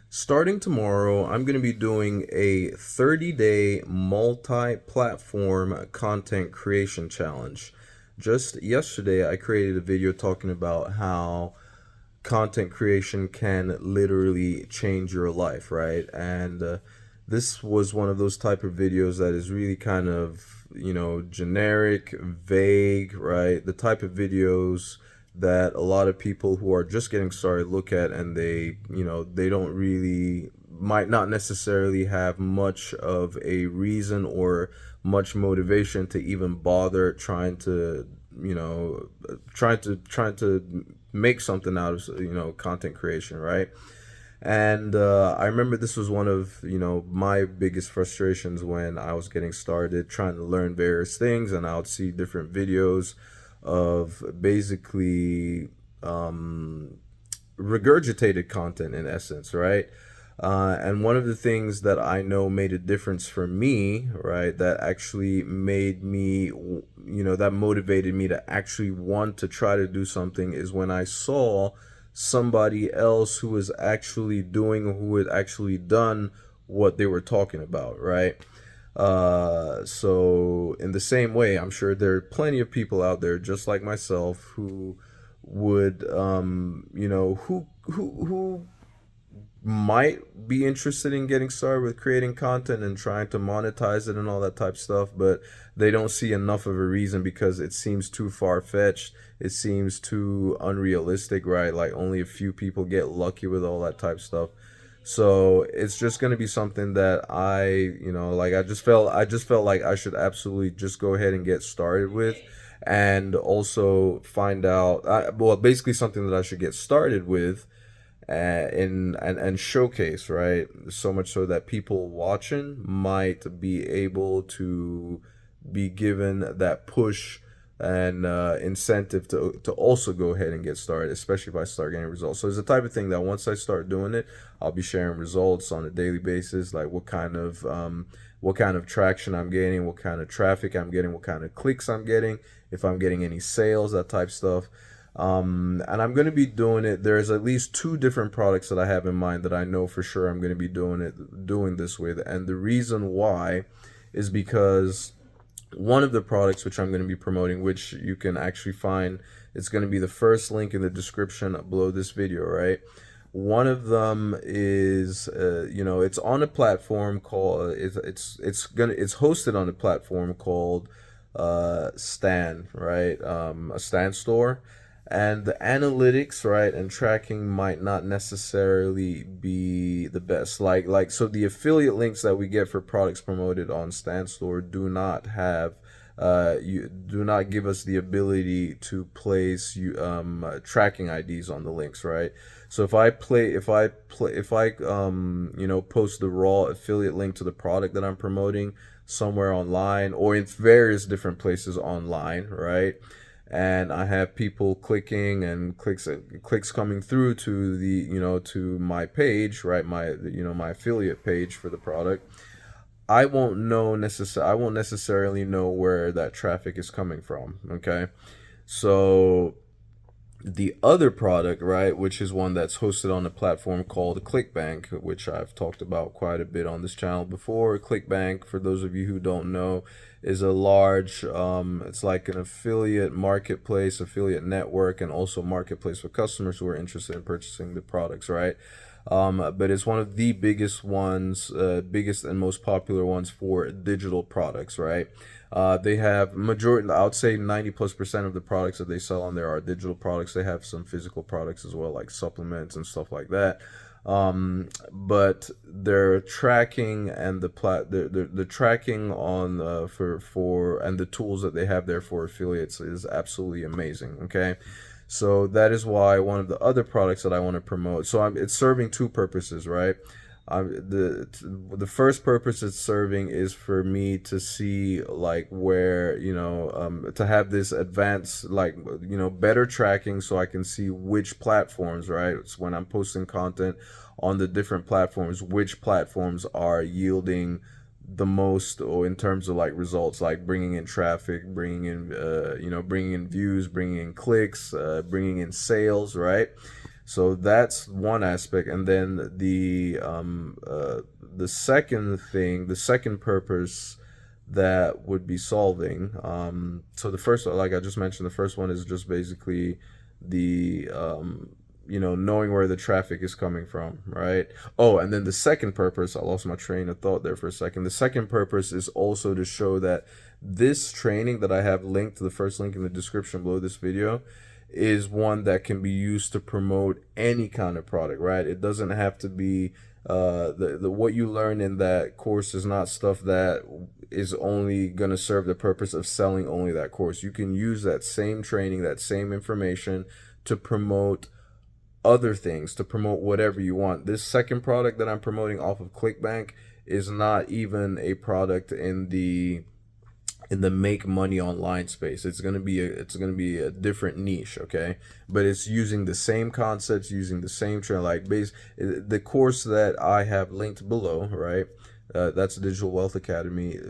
Starting tomorrow, I'm going to be doing a 30-day multi-platform content creation challenge. Just yesterday, I created a video talking about how content creation can literally change your life, right? And this was one of those type of videos that is really kind of, generic, vague, right? The type of videos that a lot of people who are just getting started look at, and they don't really, might not necessarily have much of a reason or much motivation to even bother trying to make something out of content creation, right? And I remember this was one of my biggest frustrations when I was getting started trying to learn various things, and I would see different videos of basically regurgitated content in essence, right? And one of the things that I know made a difference for me, right, that actually made me, that motivated me to actually want to try to do something is when I saw somebody else who was actually doing, who had actually done what they were talking about, right? So in the same way, I'm sure there are plenty of people out there just like myself who would, who might be interested in getting started with creating content and trying to monetize it and all that type of stuff, but they don't see enough of a reason because it seems too far fetched. It seems too unrealistic, right? Like only a few people get lucky with all that type of stuff. So it's just going to be something that like I just felt like I should absolutely just go ahead and get started with, and also find out, well, basically something that I should get started with, and showcase, right? So much so that people watching might be able to be given that push and incentive to also go ahead and get started, especially if I start getting results. So it's the type of thing that once I start doing it, I'll be sharing results on a daily basis, like what kind of traction I'm getting, what kind of traffic I'm getting, what kind of clicks I'm getting, if I'm getting any sales, that type stuff. And I'm going to be doing it. There's at least two different products that I have in mind that I know for sure I'm going to be doing this with. And the reason why is because one of the products which I'm going to be promoting, which you can actually find, it's going to be the first link in the description below this video, right? One of them is, it's on a platform called, it's hosted on a platform called Stan, right? A Stan store, and the analytics, right, and tracking might not necessarily be the best. So the affiliate links that we get for products promoted on Stan store you do not give us the ability to place tracking IDs on the links, right? So if I post the raw affiliate link to the product that I'm promoting somewhere online or in various different places online, right? And I have people clicking and clicks coming through to to my page, right? My affiliate page for the product. I won't necessarily know where that traffic is coming from. Okay. So the other product, right, which is one that's hosted on a platform called ClickBank, which I've talked about quite a bit on this channel before. ClickBank, for those of you who don't know, is a large, it's like an affiliate marketplace, affiliate network, and also marketplace for customers who are interested in purchasing the products, right? But it's one of the biggest ones, biggest and most popular ones for digital products, right? They have majority, I would say 90+% of the products that they sell on there are digital products. They have some physical products as well, like supplements and stuff like that. But their tracking and the tracking on for and the tools that they have there for affiliates is absolutely amazing. Okay. So that is why one of the other products that I want to promote. So it's serving two purposes, right? The first purpose it's serving is for me to see like where to have this advanced, like better tracking, so I can see which platforms, right? It's when I'm posting content on the different platforms, which platforms are yielding the most, or in terms of like results, like bringing in traffic, bringing in bringing in views, bringing in clicks, bringing in sales, right? So that's one aspect, and then the second thing, the second purpose that would be solving. So the first, like I just mentioned, the first one is just basically the knowing where the traffic is coming from, right? Oh, and then the second purpose, I lost my train of thought there for a second. The second purpose is also to show that this training that I have linked to the first link in the description below this video is one that can be used to promote any kind of product, right? It doesn't have to be the what you learn in that course is not stuff that is only going to serve the purpose of selling only that course. You can use that same training, that same information to promote other things, to promote whatever you want. This second product that I'm promoting off of ClickBank is not even a product in the make money online space. It's gonna be a different niche, okay? But it's using the same concepts, using the same trend, like base the course that I have linked below, right? That's Digital Wealth Academy.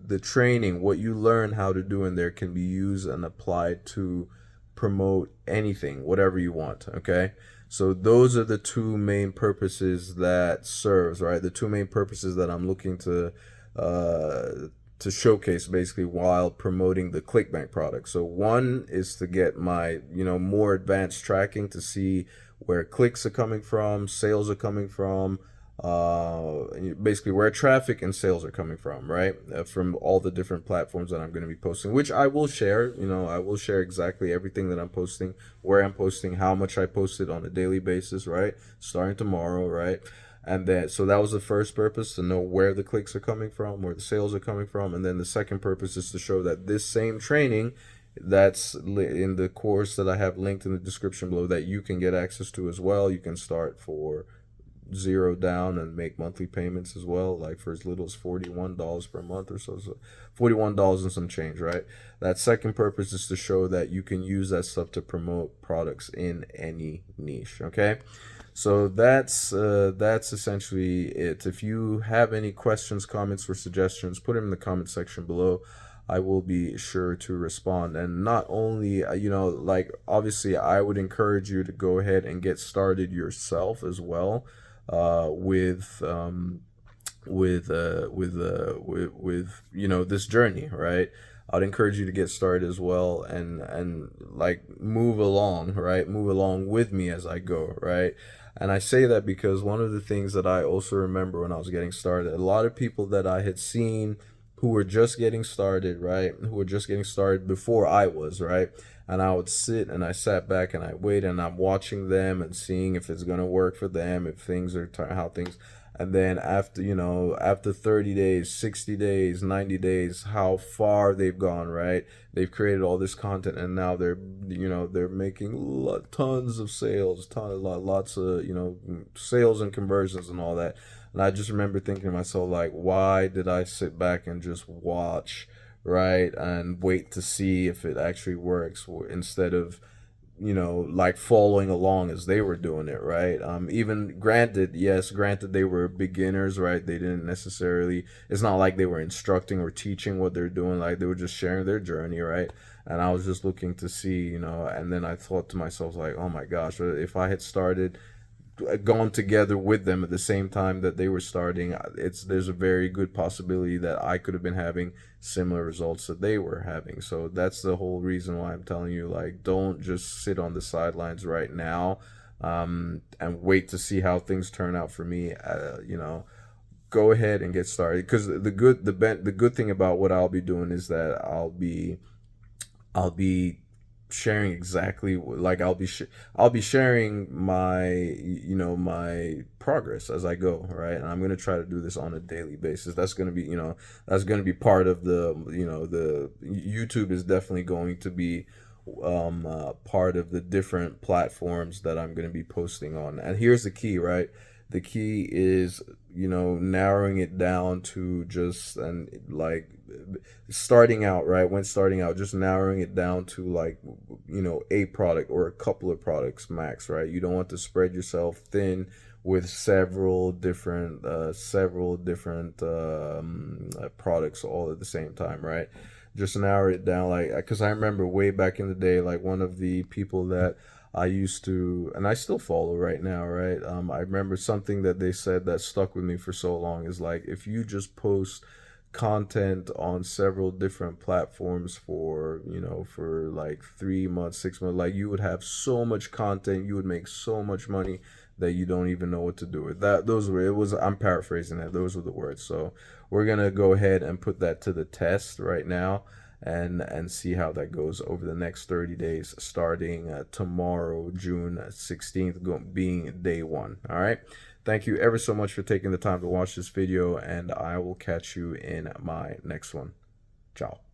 The training, what you learn how to do in there, can be used and applied to promote anything, whatever you want, okay? So those are the two main purposes that serves, right? The two main purposes that I'm looking uh, to showcase basically while promoting the ClickBank product. So one is to get my, more advanced tracking to see where clicks are coming from, sales are coming from, basically where traffic and sales are coming from, right? From all the different platforms that I'm going to be posting, which I will share. I will share exactly everything that I'm posting, where I'm posting, how much I posted on a daily basis, right? Starting tomorrow, right? And then, so that was the first purpose, to know where the clicks are coming from, where the sales are coming from. And then the second purpose is to show that this same training that's in the course that I have linked in the description below, that you can get access to as well. You can start for zero down and make monthly payments as well, like for as little as $41 per month or so $41 and some change, right? That second purpose is to show that you can use that stuff to promote products in any niche, okay? So that's essentially it. If you have any questions, comments, or suggestions, put them in the comment section below. I will be sure to respond. And not only, like, obviously, I would encourage you to go ahead and get started yourself as well, with this journey, right? I'd encourage you to get started as well, and like move along, right? Move along with me as I go, right? And I say that because one of the things that I also remember when I was getting started, a lot of people that I had seen who were just getting started, right? Who were just getting started before I was, right? And I would sit and I sat back and I waited and I'm watching them and seeing if it's gonna work for them, if things are how things. And then after 30 days, 60 days, 90 days, how far they've gone, right? They've created all this content and now they're making tons of sales, lots of, sales and conversions and all that. And I just remember thinking to myself, like, why did I sit back and just watch, right? And wait to see if it actually works, instead of, like following along as they were doing it, right? Even granted, yes, granted they were beginners, right? They didn't necessarily, it's not like they were instructing or teaching what they're doing, like they were just sharing their journey, right? And I was just looking to see, and then I thought to myself, like, oh my gosh, if I had started gone together with them at the same time that they were starting, there's a very good possibility that I could have been having similar results that they were having. So that's the whole reason why I'm telling you, like, don't just sit on the sidelines right now, and wait to see how things turn out for me. Go ahead and get started, because the good thing about what I'll be doing is that I'll be sharing exactly, like, I'll be sharing my my progress as I go, right? And I'm going to try to do this on a daily basis. That's going to be, that's going to be part of the YouTube is definitely going to be part of the different platforms that I'm going to be posting on. And here's the key, right? The key is, narrowing it down to just, and like, starting out, right? When starting out, just narrowing it down to, like, a product or a couple of products max, right? You don't want to spread yourself thin with several different products all at the same time, right? Just narrow it down, like, because I remember way back in the day, like, one of the people that I used to, and I still follow right now, right? I remember something that they said that stuck with me for so long is like, if you just post content on several different platforms for, for like 3 months, 6 months, like you would have so much content, you would make so much money that you don't even know what to do with that. I'm paraphrasing that. Those were the words. So we're going to go ahead and put that to the test right now and see how that goes over the next 30 days, starting tomorrow, June 16th, being day one. All right. Thank you ever so much for taking the time to watch this video, and I will catch you in my next one. Ciao.